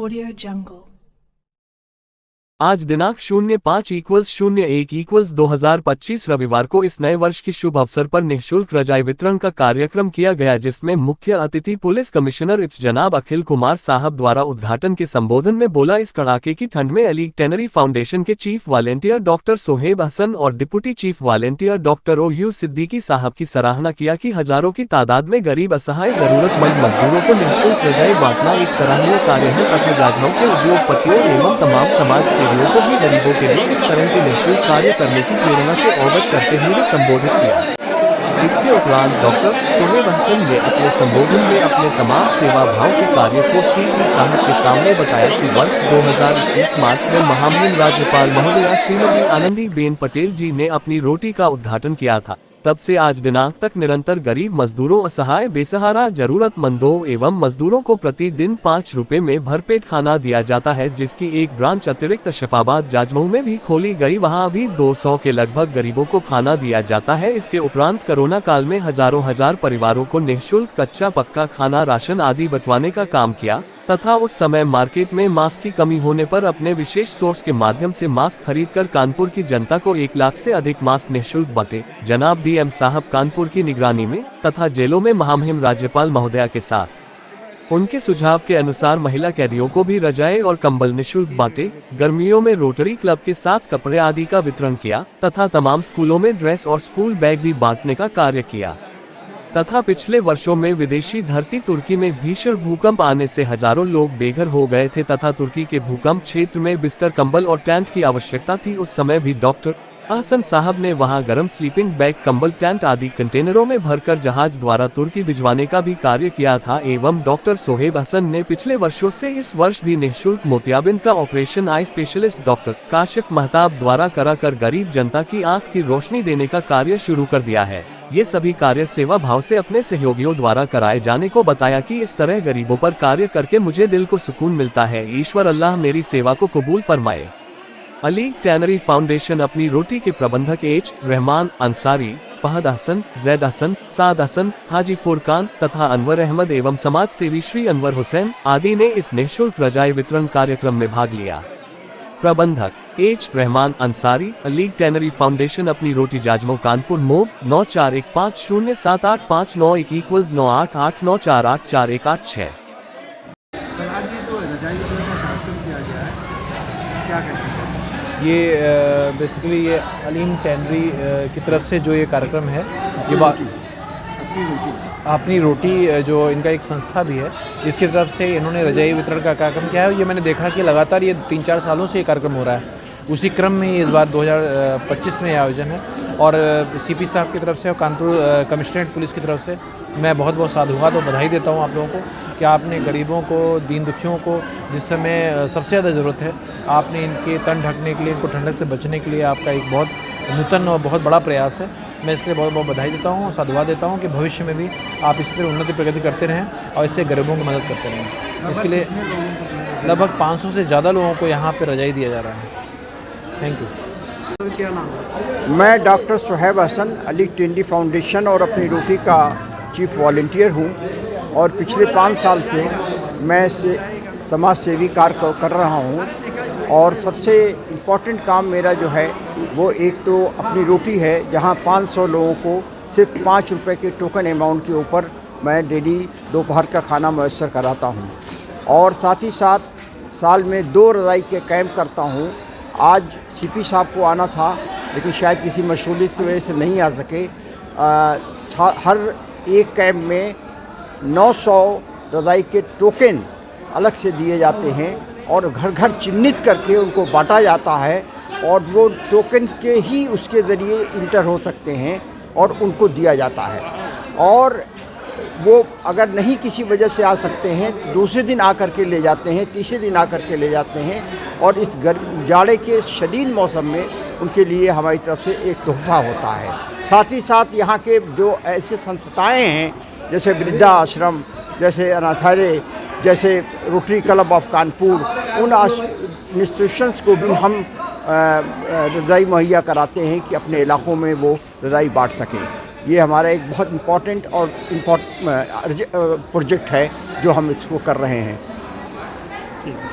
Audio Jungle। आज दिनांक 05/01/2025 रविवार को इस नए वर्ष की शुभ अवसर पर निःशुल्क रजाई वितरण का कार्यक्रम किया गया, जिसमें मुख्य अतिथि पुलिस कमिश्नर इप्स जनाब अखिल कुमार साहब द्वारा उद्घाटन के संबोधन में बोला। इस कड़ाके की ठंड में अली टैनरी फाउंडेशन के chief volunteer doctor Sohaib Hasan और deputy chief volunteer doctor OU Siddiqui साहब की सराहना किया कि हजारों की तादाद में गरीब असहाय जरूरतमंद मजदूरों को निःशुल्क रजाई बांटना एक सराहनीय कार्य है तथा जाजनौ के उद्योगपतियों एवं तमाम समाज सेवियों को भी गरीबों के लिए इस तरह के निःशुल्क कार्य करने की प्रेरणा से अवगत करते हुए संबोधित किया। इसके उपरांत डॉक्टर सोहेब हसन ने अपने संबोधन में अपने तमाम सेवा भाव के कार्य को सीपी साहब के सामने बताया कि वर्ष 2021 मार्च में महामहिम राज्यपाल महोदया श्रीमती आनंदीबेन पटेल जी ने अपनी रोटी का उद्घाटन किया था। तब से आज दिनांक तक निरंतर गरीब मजदूरों, असहाय बेसहारा जरूरतमंदों एवं मजदूरों को प्रतिदिन 5 रुपए में भरपेट खाना दिया जाता है, जिसकी एक ब्रांच अतिरिक्त शफाबाद जाजमऊ में भी खोली गई। वहां भी 200 के लगभग गरीबों को खाना दिया जाता है। इसके उपरांत कोरोना काल में हजारों हजार परिवारों को निःशुल्क कच्चा पक्का खाना, राशन आदि बंटवाने का काम किया तथा उस समय मार्केट में मास्क की कमी होने पर अपने विशेष सोर्स के माध्यम से मास्क खरीदकर कानपुर की जनता को 1 लाख से अधिक मास्क निःशुल्क बांटे। जनाब DM साहब कानपुर की निगरानी में तथा जेलों में महामहिम राज्यपाल महोदया के साथ उनके सुझाव के अनुसार महिला कैदियों को भी रजाई और कंबल निःशुल्क बांटे। गर्मियों में रोटरी क्लब के साथ कपड़े आदि का वितरण किया तथा तमाम स्कूलों में ड्रेस और स्कूल बैग भी बांटने का कार्य किया तथा पिछले वर्षों में विदेशी धरती तुर्की में भीषण भूकंप आने से हजारों लोग बेघर हो गए थे तथा तुर्की के भूकंप क्षेत्र में बिस्तर, कंबल और टेंट की आवश्यकता थी। उस समय भी डॉक्टर हसन साहब ने वहां गर्म स्लीपिंग बैग, कंबल, टेंट आदि कंटेनरों में भरकर जहाज द्वारा तुर्की भिजवाने का भी कार्य किया था। एवं डॉक्टर सोहेब हसन ने पिछले वर्षों से इस वर्ष भी निःशुल्क मोतियाबिंद का operation eye specialist doctor Kashif Mahtab द्वारा कराकर गरीब जनता की आंख की रोशनी देने का कार्य शुरू कर दिया है। ये सभी कार्य सेवा भाव से अपने सहयोगियों द्वारा कराए जाने को बताया कि इस तरह गरीबों पर कार्य करके मुझे दिल को सुकून मिलता है। ईश्वर अल्लाह मेरी सेवा को कबूल फरमाए। अली टैनरी फाउंडेशन अपनी रोटी के प्रबंधक H रहमान अंसारी, फहद हसन, जैद हसन, साद हसन, हाजी फुरकान तथा अनवर अहमद एवं समाज सेवी श्री अनवर हुसैन आदि ने इस निःशुल्क रजाई वितरण कार्यक्रम में भाग लिया। प्रबंधक H Rahman Ansari, Ali tannery foundation अपनी रोटी, जाजमऊ, कानपुर। मोब 9415078591 9889484846। ये बेसिकली ये अलीम टैनरी की तरफ से जो ये कार्यक्रम है, ये अपनी रोटी जो इनका एक संस्था भी है, इसकी तरफ से इन्होंने रजाई वितरण का कार्यक्रम किया है। ये मैंने देखा कि लगातार ये 3-4 सालों से ये कार्यक्रम हो रहा है। उसी क्रम में इस बार 2025 में आयोजन है और CP साहब की तरफ से और कानपुर कमिश्नरेट पुलिस की तरफ से मैं बहुत बहुत साधुवाद और बधाई देता हूं आप लोगों को कि आपने गरीबों को, दीन दुखियों को जिस समय सबसे ज़्यादा ज़रूरत है, आपने इनके तन ढकने के लिए, इनको ठंडक से बचने के लिए आपका एक बहुत नूतन और बहुत बड़ा प्रयास है। मैं इसके लिए बहुत बहुत बधाई देता हूँ और साधुवाद देता हूँ कि भविष्य में भी आप इसी तरह उन्नति प्रगति करते रहें और इससे गरीबों की मदद करते रहें। इसके लिए लगभग 500 से ज़्यादा लोगों को यहाँ पर रजाई दिया जा रहा है। Thank you. क्या नाम है? मैं doctor Sohaib Hasan, Ali tannery Foundation और अपनी रोटी का चीफ वॉलेंटियर हूँ और पिछले 5 साल से मैं समाज सेवी कार्य कर रहा हूँ। और सबसे इम्पोर्टेंट काम मेरा जो है वो एक तो अपनी रोटी है, जहाँ 500 लोगों को सिर्फ 5 रुपए के टोकन अमाउंट के ऊपर मैं डेली दोपहर का खाना मुयस्सर कराता हूँ। और साथ ही साथ साल में 2 रज़ाई के कैंप करता हूँ। आज CP साहब को आना था लेकिन शायद किसी मशगूलियत की वजह से नहीं आ सके। हर एक कैंप में 900 रज़ाई के टोकन अलग से दिए जाते हैं और घर घर चिन्हित करके उनको बांटा जाता है और वो टोकन के ही उसके ज़रिए इंटर हो सकते हैं और उनको दिया जाता है। और वो अगर नहीं किसी वजह से आ सकते हैं, दूसरे दिन आकर के ले जाते हैं, तीसरे दिन आकर के ले जाते हैं। और इस जाड़े के शदीद मौसम में उनके लिए हमारी तरफ से एक तोहफ़ा होता है। साथ ही साथ यहाँ के जो ऐसे संस्थाएं हैं जैसे वृद्धा आश्रम, जैसे अनाथालय, जैसे रोटरी क्लब ऑफ कानपुर, उन इंस्टीट्यूशंस को भी हम रज़ाई मुहैया कराते हैं कि अपने इलाक़ों में वो रज़ाई बांट सकें। ये हमारा एक बहुत इम्पॉर्टेंट और प्रोजेक्ट है जो हम इसको कर रहे हैं। ठीक